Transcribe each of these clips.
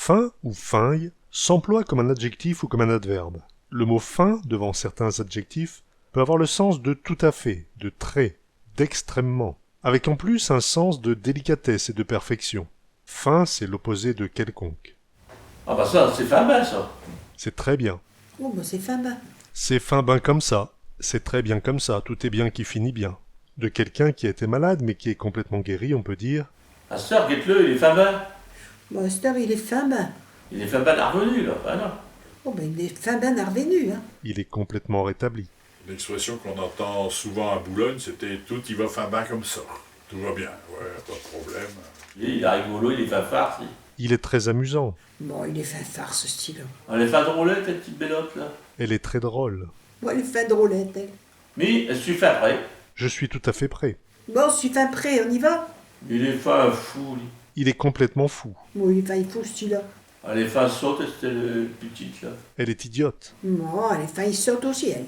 Fin ou feigne s'emploie comme un adjectif ou comme un adverbe. Le mot fin, devant certains adjectifs, peut avoir le sens de tout à fait, de très, d'extrêmement, avec en plus un sens de délicatesse et de perfection. Fin, c'est l'opposé de quelconque. Ah bah ça, c'est fin bas ça. C'est très bien. Oh, bah c'est fin bas. C'est fin ben comme ça. C'est très bien comme ça. Tout est bien qui finit bien. De quelqu'un qui a été malade mais qui est complètement guéri, on peut dire À cette heure, guette-le, il est fin bas. Bon, à cette heure, il est fin bas. Il est fin bas la revenu là, enfin non. Oh, ben il est fin bas revenu, hein. il est complètement rétabli. L'expression qu'on entend souvent à Boulogne, c'était « tout y va fin bas comme ça ». Tout va bien, ouais, pas de problème. Il est rigolo, il est fin farce. Il est très amusant. Bon, il est fin farce, ce style. Elle est fin drôlette, cette petite bellotte là. Elle est très drôle. Bon, il est fin drôlette, elle. Mais elle suit fin prêt. Je suis tout à fait prêt. Bon, je suis fin prêt, on y va? Il est fin fou, lui. Il est complètement fou. Bon, il est fin fou, ce style-là. Elle est fin saute, c'était le petite là. Elle est idiote. Bon, elle est fin, il saute aussi, elle.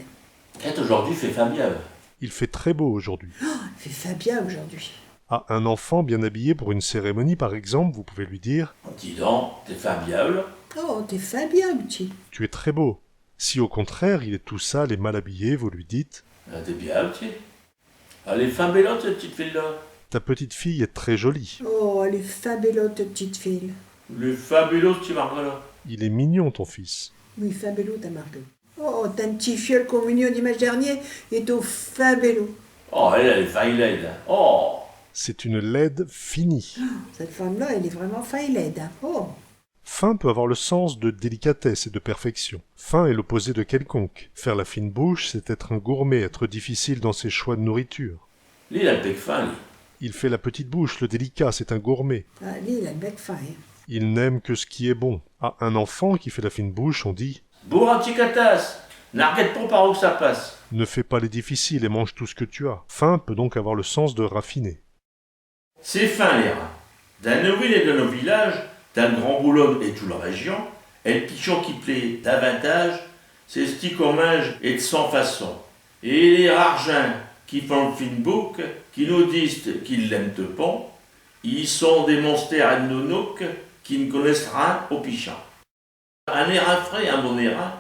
Kate aujourd'hui fait fin bien. Il fait très beau aujourd'hui. Elle fait fin bien aujourd'hui. À un enfant bien habillé pour une cérémonie, par exemple, vous pouvez lui dire Dis donc, t'es fin bien là. Oh, t'es fin bien, petit. « Tu es très beau ». Si au contraire, il est tout sale et mal habillé, vous lui dites Ah, t'es bien, tu sais. Elle est fin bellotte, cette petite fille là. « Ta petite fille est très jolie. Oh, elle est fin bellotte, petite fille. Le fabuleux, tu marques là. Il est mignon, ton fils. Oui, fin bello, ta Margot. Oh, t'as un petit fiole communion dimanche dernier, et au fin bello. Oh, elle est fin laide. Oh. C'est une laide finie. Cette femme-là, elle est vraiment fin et laide, hein. Oh. Fin peut avoir le sens de délicatesse et de perfection. Fin est l'opposé de quelconque. Faire la fine bouche, c'est être un gourmet, être difficile dans ses choix de nourriture. Lui, il a le bec fin, lui. Il fait la petite bouche, le délicat, c'est un gourmet. Ah, lui, il a le bec fin, hein. Il n'aime que ce qui est bon. À un enfant qui fait la fine bouche, on dit Bourre catas. N'arrête pas par où que ça passe. « Ne fais pas les difficiles et mange tout ce que tu as ». Fin peut donc avoir le sens de raffiné. C'est fin, les rats. Dans nos villes et dans nos villages, dans le Grand Boulogne et toute la région, et le pichon qui plaît davantage, c'est ce qui commage et de sans façon. Et les argents qui font le fin book, qui nous disent qu'ils l'aiment de pont, ils sont des monstères à nounouks qui ne connaissent rien au pichon. Un air frais, un bon airain,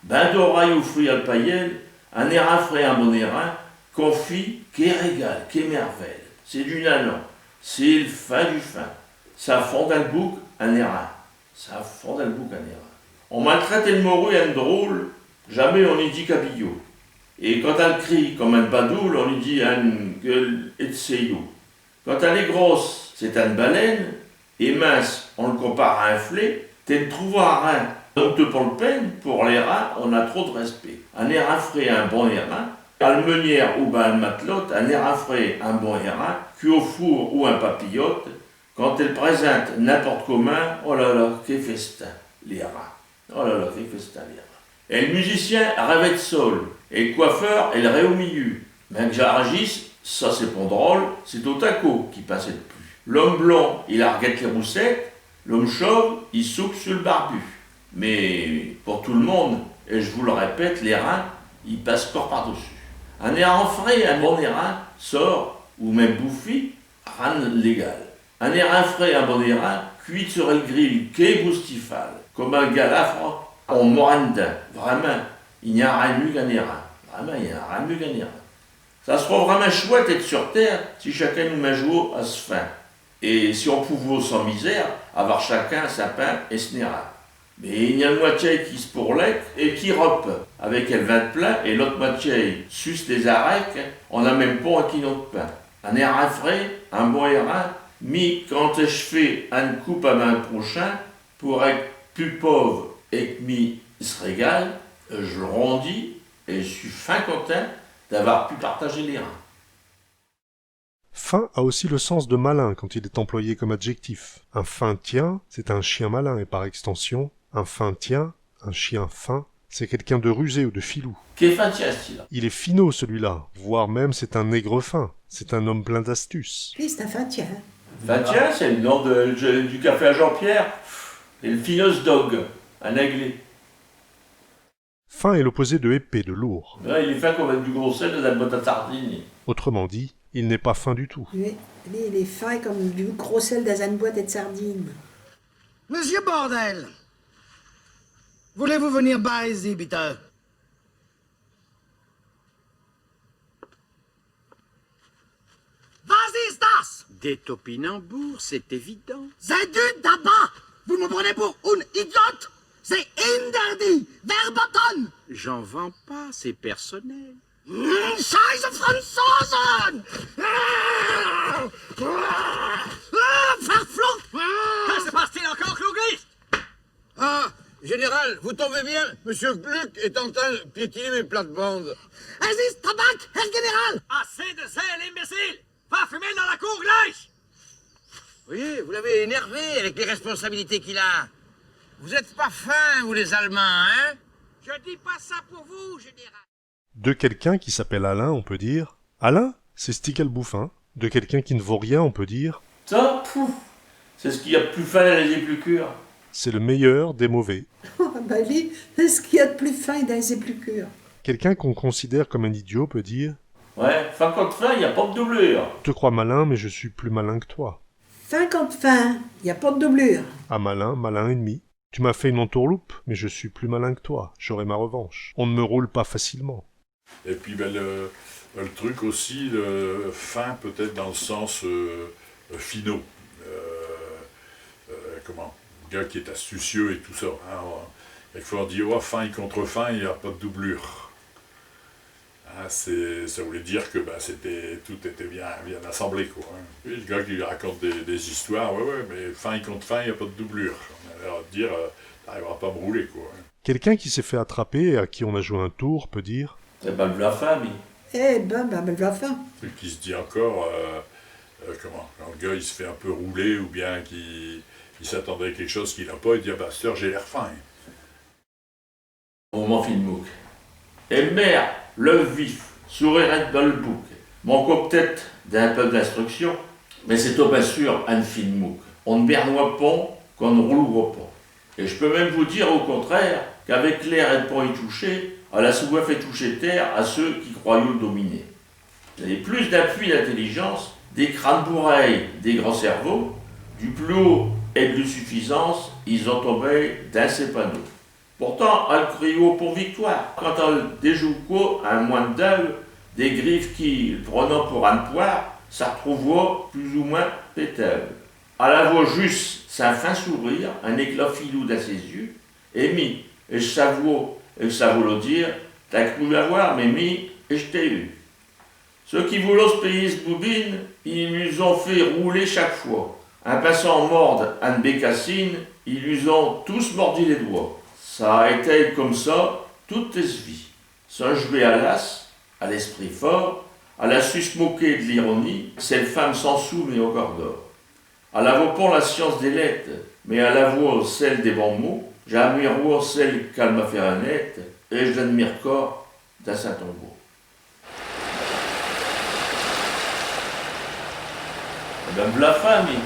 ben d'oreille ou fruits à paillel, un air frais, un bon airain, confit, qui régale, qui merveille. C'est du nanon, c'est le fin du fin. Ça fond dans le bouc un airain. Ça fond dans le bouc un airain. On maltraite le morue un drôle, jamais on y dit cabillot. Et quand elle crie comme un badoule, on lui dit un gueule et de seyou. Quand elle est grosse, c'est une baleine, et mince, on le compare à un flé, t'es le trouves un rein. Donc te prends le peine, pour les rats, on a trop de respect. Un airain frais, un bon airain, almenière ou ben un matelote, un airain frais, un bon airain, cuit au four ou un papillote, quand elle présente n'importe comment, oh là là, quel festin, les rats. Oh là là, quel festin, les rats. Et le musicien rêvait de sol, et le coiffeur, elle rêve au milieu. Mais que j'aragisse, ça c'est pas drôle, c'est au taco qui passait le plus. L'homme blond, il arguette les roussettes, l'homme chauve, il souque sur le barbu. Mais pour tout le monde, et je vous le répète, les reins, ils passent corps par-dessus. Un airain frais, un bon airain, sort, ou même bouffi, rien légal. Un airain frais, un bon airain, cuit sur le grill, qu'est boustifal, comme un galafre en morandin. Vraiment, il n'y a rien de mieux qu'un airain. Vraiment, il n'y a rien de mieux qu'un airain. Ça serait vraiment chouette d'être sur terre si chacun nous met jour à ce fin. Et si on pouvait sans misère avoir chacun sa pain et ce néra. Mais il y a une moitié qui se pourlèque et qui rope avec elle vin de plein et l'autre moitié suce les arecs, on n'a même pas un kilo de pain. Un airain frais, un bon airain, mis quand je fais une coupe à main prochain pour être plus pauvre et que mi se régale, je le rondis et je suis fin content d'avoir pu partager les reins. Fin a aussi le sens de malin quand il est employé comme adjectif. Un fin tien, c'est un chien malin et par extension, un fin tien, un chien fin, c'est quelqu'un de rusé ou de filou. Qu'est fin tien, style? Il est finaud celui-là, voire même c'est un nègre fin, c'est un homme plein d'astuces. Lui, c'est un fin tien, hein. Fin tien, c'est le nom du café à Jean-Pierre. Et le finos dog, un aiglé. Fin est l'opposé de épais, de lourd. Ouais, il est fin comme du gros sel de la boîte à sardines. Autrement dit, il n'est pas fin du tout. Lui, il est fin comme du gros sel dans une boîte et de sardines. Monsieur Bordel, voulez-vous venir baiser, bitte? Was ist das? Des topinambours, c'est évident. C'est du tabac! Vous me prenez pour un idiote? C'est interdit! Verboten! J'en vends pas, c'est personnel. Scheiße Franzosen! Verflucht! Que se passe-t-il encore, Kluglist? Ah, général, vous tombez bien. Monsieur Gluck est en train de piétiner mes plates-bandes. Es ist Tabak, Herr Général! Assez de zèle, imbécile! Va fumer dans la cour gleich! Vous voyez, vous l'avez énervé avec les responsabilités qu'il a. Vous êtes pas fins, vous les Allemands, hein? Je dis pas ça pour vous, général. De quelqu'un qui s'appelle Alain, on peut dire « Alain, c'est Stickle Bouffin ». De quelqu'un qui ne vaut rien, on peut dire Ça, pouf, c'est ce qu'il y a de plus fin à les épluchures. « C'est le meilleur des mauvais Oh, ben lui, c'est ce qu'il y a de plus fin dans les épluchures. ». Quelqu'un qu'on considère comme un idiot peut dire Ouais, fin contre fin, il n'y a pas de doublure. « Je te crois malin, mais je suis plus malin que toi Fin contre fin, il n'y a pas de doublure. ». Ah malin, malin ennemi. Tu m'as fait une entourloupe, mais je suis plus malin que toi. J'aurai ma revanche. On ne me roule pas facilement. Et puis ben, le truc aussi, le fin peut-être dans le sens finaux. Comment? Le gars qui est astucieux et tout ça. Hein, quelquefois on dit, oh, fin contre fin, il n'y a pas de doublure. Hein, ça voulait dire que ben, tout était bien assemblé, quoi. Hein. Puis le gars qui lui raconte des histoires, ouais, mais fin contre fin, il n'y a pas de doublure. On a l'air de dire, t'arriveras pas à me rouler, quoi. Hein. Quelqu'un qui s'est fait attraper et à qui on a joué un tour peut dire C'est pas de la famille. Eh ben, la fin. Celui qui se dit encore, comment, quand le gars il se fait un peu rouler ou bien qu'il s'attendait à quelque chose qu'il n'a pas, il dit, ah bah, sœur, j'ai l'air fin. Moment Finmouk. Et mère, l'œuf vif, sourire dans le bouc. Manque peut-être d'un peu d'instruction, mais c'est au bien sûr un Finmouk. On ne bernoie pas qu'on ne roule pas. Et je peux même vous dire au contraire qu'avec l'air et de pas y toucher, elle a souvent fait toucher terre à ceux qui croyaient le dominer. Vous avez plus d'appui d'intelligence, des crânes bourreils, des grands cerveaux, du plus haut et de l'insuffisance, ils ont tombé d'un ces panneaux. Pourtant, elle crie haut pour victoire. Quand elle déjoue quoi, un moine d'œil, des griffes qui, prenant pour un poire, ça retrouve plus ou moins pétable. Elle a juste sa fin sourire, un éclat filou dans ses yeux, et mi, et je savoue le dire, t'as cru l'avoir, mais mi, et je t'ai eu. Ceux qui voulaient se payer ce boubine, ils nous ont fait rouler chaque fois. Un passant morde une bécassine, ils lui ont tous mordu les doigts. Ça a été comme ça toute les vies. Sans jouer à l'as, à l'esprit fort, à la su se moquer de l'ironie, cette femme sans sou mais au corps d'or. Elle a pas la science des lettres, mais elle a voix celle des bons mots. J'admire celle qu'elle m'a fait honnête, et je l'admire corps dans sa tombeau. Eh ben, la famille.